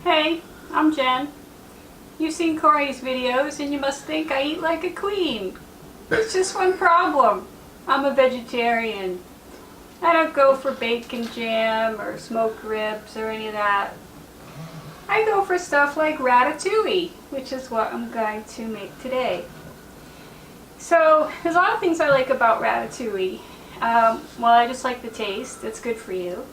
Hey, I'm Jen. You've seen Corey's videos and you must think I eat like a queen. There's just one problem. I'm a vegetarian. I don't go for bacon jam or smoked ribs or any of that. I go for stuff like ratatouille, which is what I'm going to make today. So, there's a lot of things I like about ratatouille. Well, I just like the taste. It's good for you.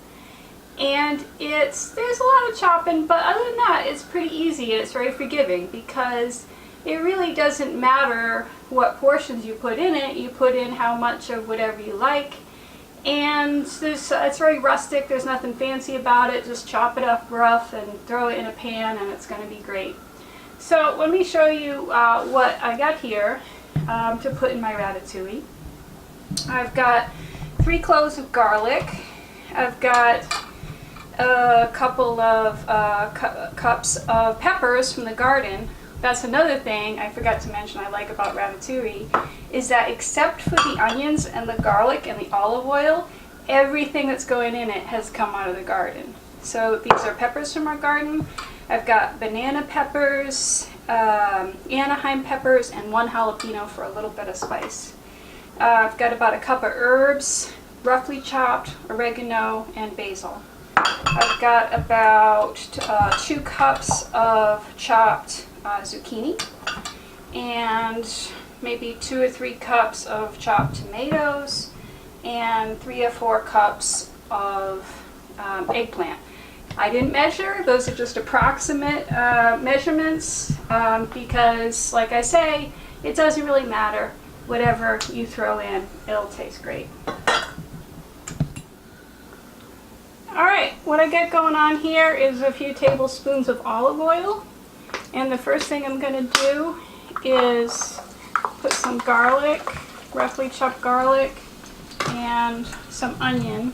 And there's a lot of chopping, but other than that, it's pretty easy and it's very forgiving because it really doesn't matter what portions you put in it. You put in how much of whatever you like. And it's very rustic. There's nothing fancy about it. Just chop it up rough and throw it in a pan and it's going to be great. So let me show you what I got here to put in my ratatouille. I've got 3 cloves of garlic. I've got a couple of cups of peppers from the garden. That's another thing I forgot to mention I like about ratatouille, is that except for the onions and the garlic and the olive oil, everything that's going in it has come out of the garden. So these are peppers from our garden. I've got banana peppers, Anaheim peppers, and 1 jalapeno for a little bit of spice. I've got about a cup of herbs, roughly chopped, oregano, and basil. I've got about 2 cups of chopped zucchini and maybe 2 or 3 cups of chopped tomatoes and 3 or 4 cups of eggplant. I didn't measure, those are just approximate measurements because, like I say, it doesn't really matter. Whatever you throw in, it'll taste great. Alright, what I got going on here is a few tablespoons of olive oil. And the first thing I'm going to do is put some garlic, roughly chopped garlic, and some onion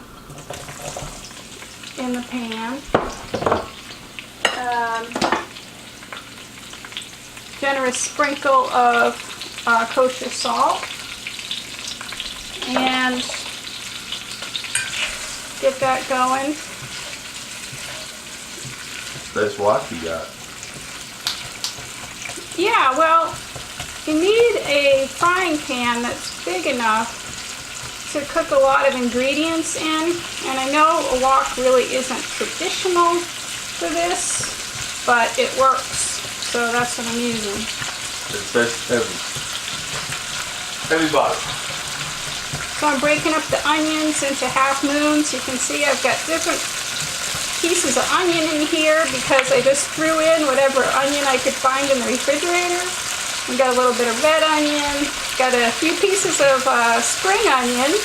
in the pan. Generous sprinkle of kosher salt. And get that going. Nice wok you got. Yeah, well, you need a frying pan that's big enough to cook a lot of ingredients in. And I know a wok really isn't traditional for this, but it works. So that's what I'm using. It's best heavy bottom. So I'm breaking up the onions into half moons. You can see I've got different pieces of onion in here because I just threw in whatever onion I could find in the refrigerator. I've got a little bit of red onion, got a few pieces of spring onion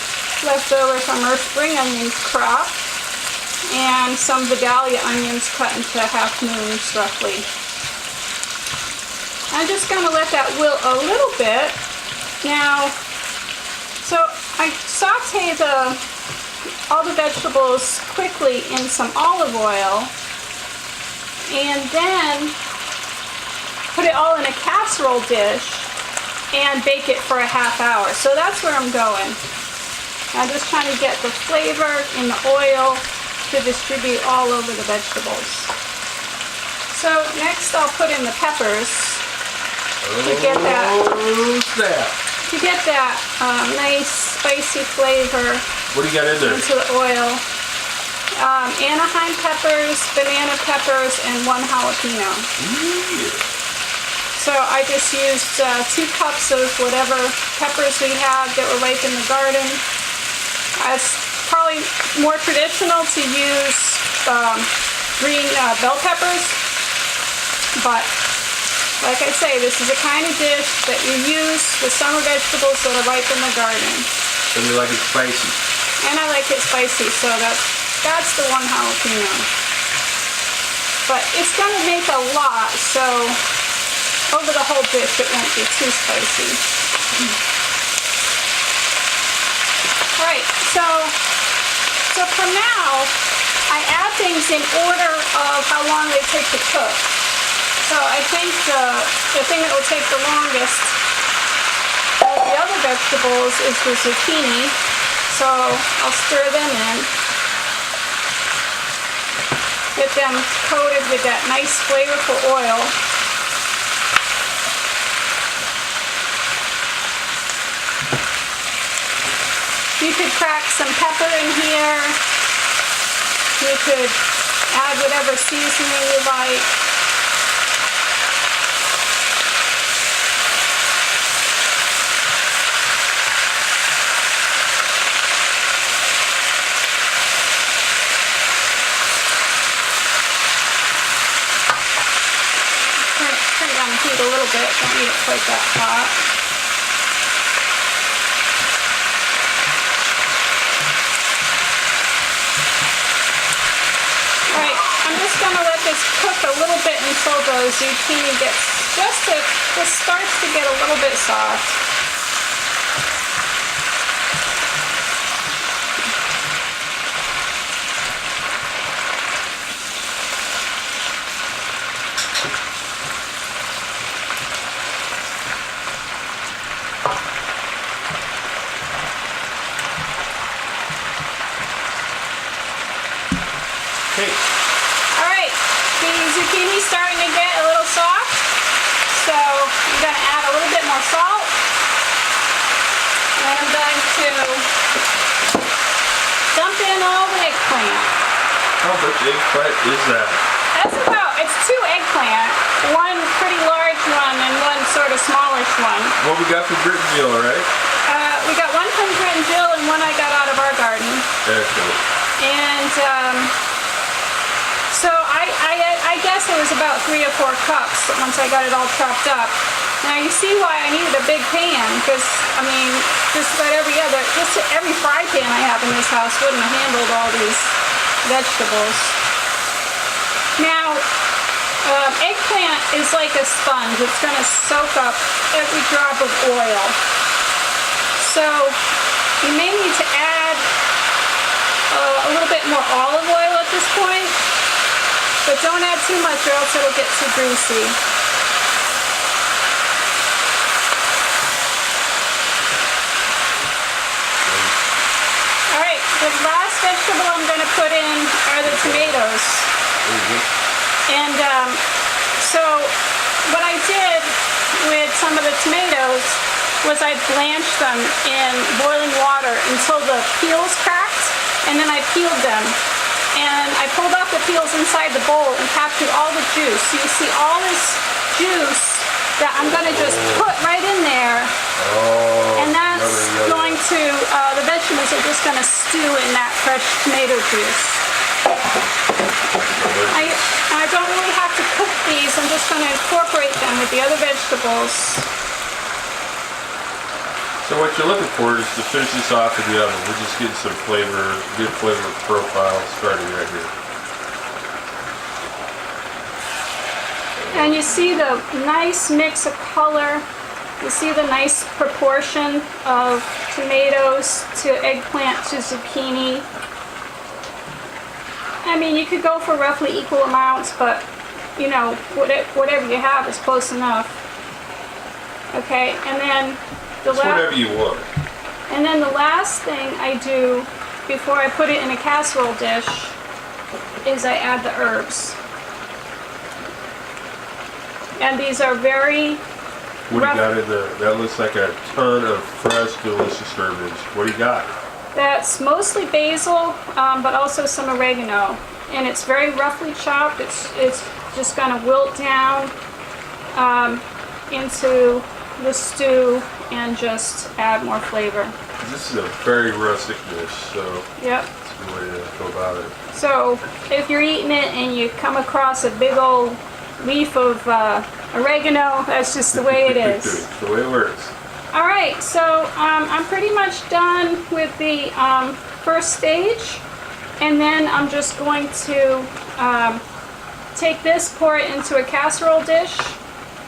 left over from our spring onion crop, and some Vidalia onions cut into half moons roughly. I'm just going to let that wilt a little bit. Now, so I saute all the vegetables quickly in some olive oil and then put it all in a casserole dish and bake it for a ½ hour. So that's where I'm going. I'm just trying to get the flavor in the oil to distribute all over the vegetables. So next I'll put in the peppers to get that nice spicy flavor. What do you got in there? Into the oil. Anaheim peppers, banana peppers, and 1 jalapeno. Yeah. So I just used 2 cups of whatever peppers we had that were right in the garden. It's probably more traditional to use green bell peppers, but like I say, this is a kind of dish that you use with summer vegetables that are ripe in the garden. And you like it spicy. And I like it spicy, so that's the 1 jalapeno. But it's going to make a lot, so over the whole dish it won't be too spicy. Alright, so for now, I add things in order of how long they take to cook. So I think the thing that will take the longest of the other vegetables is the zucchini. So I'll stir them in. Get get them coated with that nice flavorful oil. You could crack some pepper in here. You could add whatever seasoning you like. Turn down the heat a little bit, don't need it quite that hot. Alright, I'm just going to let this cook a little bit until the zucchini just starts to get a little bit soft. Alright, the zucchini's starting to get a little soft, so I'm going to add a little bit more salt, and then I'm going to dump in all the eggplant. How much eggplant is that? It's 2 eggplant, one pretty large one and one sort of smallish one. What we got from Britt and Jill, right? We got one from Britt and Jill and one I got out of our garden. Excellent. And so I guess it was about 3 or 4 cups once I got it all chopped up. Now you see why I needed a big pan, because I mean just every fry pan I have in this house wouldn't have handled all these vegetables. Now eggplant is like a sponge. It's going to soak up every drop of oil. So you may need to add a little bit more olive oil at this point, but don't add too much or else it'll get too greasy. Alright, the last vegetable I'm going to put in are the tomatoes. And so what I did with some of the tomatoes was I blanched them in boiling water until the peels cracked, and then I peeled them. And I pulled off the peels inside the bowl and captured all the juice. So you see all this juice that I'm going to just put right in there. And that's going to, the vegetables are just going to stew in that fresh tomato juice. I don't really have to cook these. I'm just going to incorporate them with the other vegetables. So what you're looking for is to finish this off in the oven. We're just getting some flavor, good flavor profile starting right here. And you see the nice mix of color. You see the nice proportion of tomatoes to eggplant to zucchini. I mean, you could go for roughly equal amounts, but you know, whatever you have is close enough. Okay, and then whatever you want. And then the last thing I do before I put it in a casserole dish is I add the herbs. And these are very What do you got in there? That looks like a ton of fresh, delicious herbs. What do you got? That's mostly basil, but also some oregano. And it's very roughly chopped. It's just going to wilt down into the stew and just add more flavor. This is a very rustic dish, so yep. That's a good way to go about it. So if you're eating it and you come across a big old leaf of oregano, that's just the way it is. It's the way it works. Alright, so I'm pretty much done with the first stage, and then I'm just going to take this, pour it into a casserole dish,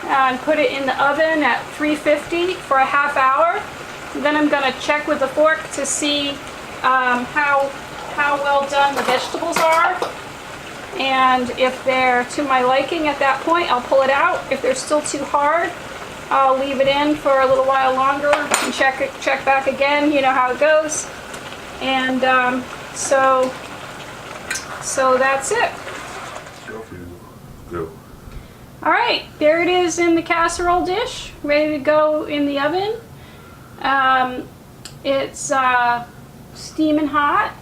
and put it in the oven at 350 for a half hour. Then I'm going to check with the fork to see how well done the vegetables are. And if they're to my liking at that point, I'll pull it out. If they're still too hard, I'll leave it in for a little while longer and check back again. You know how it goes. And so that's it. Go. All right, there it is in the casserole dish, ready to go in the oven. It's steaming hot,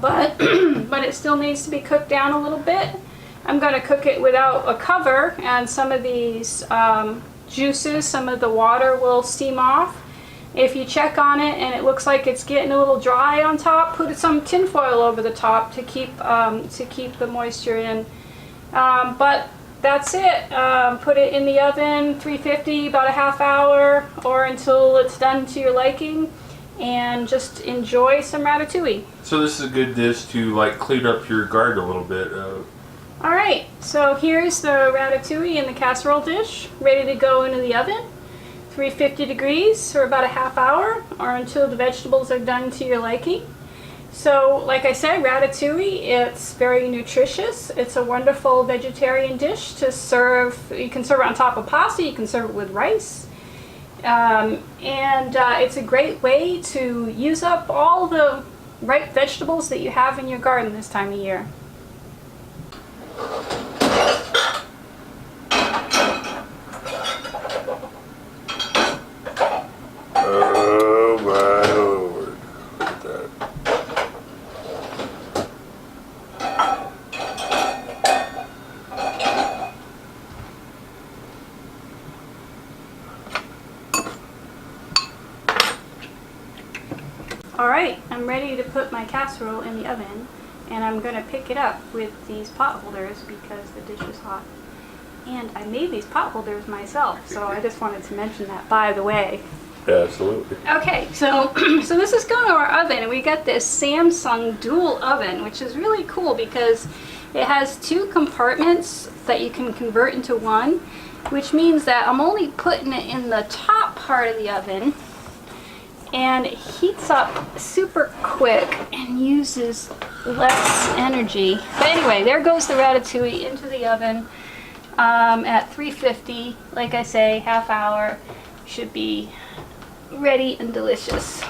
but but it still needs to be cooked down a little bit. I'm going to cook it without a cover, and some of these juices, some of the water will steam off. If you check on it and it looks like it's getting a little dry on top, put some tin foil over the top to keep the moisture in. But that's it. Put it in the oven, 350, about a half hour, or until it's done to your liking, and just enjoy some ratatouille. So this is a good dish to like clean up your garden a little bit. All right, so here's the ratatouille in the casserole dish, ready to go into the oven. 350 degrees for about a half hour, or until the vegetables are done to your liking. So, like I said, ratatouille, it's very nutritious. It's a wonderful vegetarian dish to serve. You can serve it on top of pasta, you can serve it with rice. It's a great way to use up all the ripe vegetables that you have in your garden this time of year. Oh my Lord. Look at that. Alright, I'm ready to put my casserole in the oven, and I'm going to pick it up with these pot holders because the dish is hot. And I made these pot holders myself, so I just wanted to mention that by the way. Absolutely. Okay, so so this is going to our oven, and we got this Samsung dual oven, which is really cool because it has two compartments that you can convert into one, which means that I'm only putting it in the top part of the oven, and it heats up super quick and uses less energy. But anyway, there goes the ratatouille into the oven at 350. Like I say, half hour. Should be ready and delicious.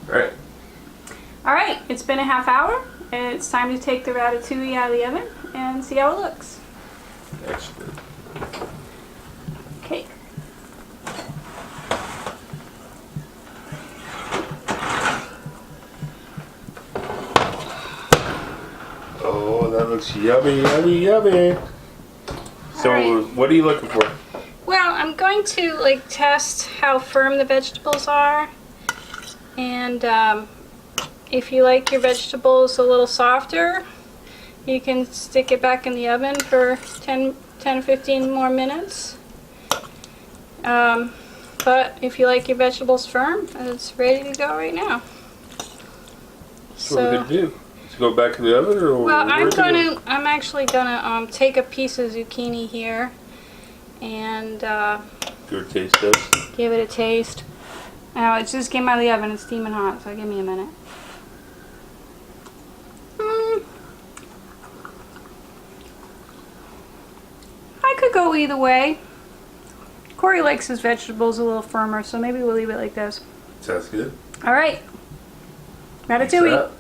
Alright. Alright, it's been a half hour, and it's time to take the ratatouille out of the oven and see how it looks. Excellent. Okay. Oh, that looks yummy, yummy, yummy. So, Alright. what are you looking for? Well, I'm going to test how firm the vegetables are, and if you like your vegetables a little softer, you can stick it back in the oven for 10 or 15 more minutes. But if you like your vegetables firm, it's ready to go right now. So what are we gonna do? Let's go back in the oven, or well, I'm actually gonna take a piece of zucchini here and give it a taste test. give it a taste. Now it just came out of the oven, it's steaming hot, so give me a minute. I could go either way. Corey likes his vegetables a little firmer, so maybe we'll leave it like this. Sounds good. All right, ratatouille.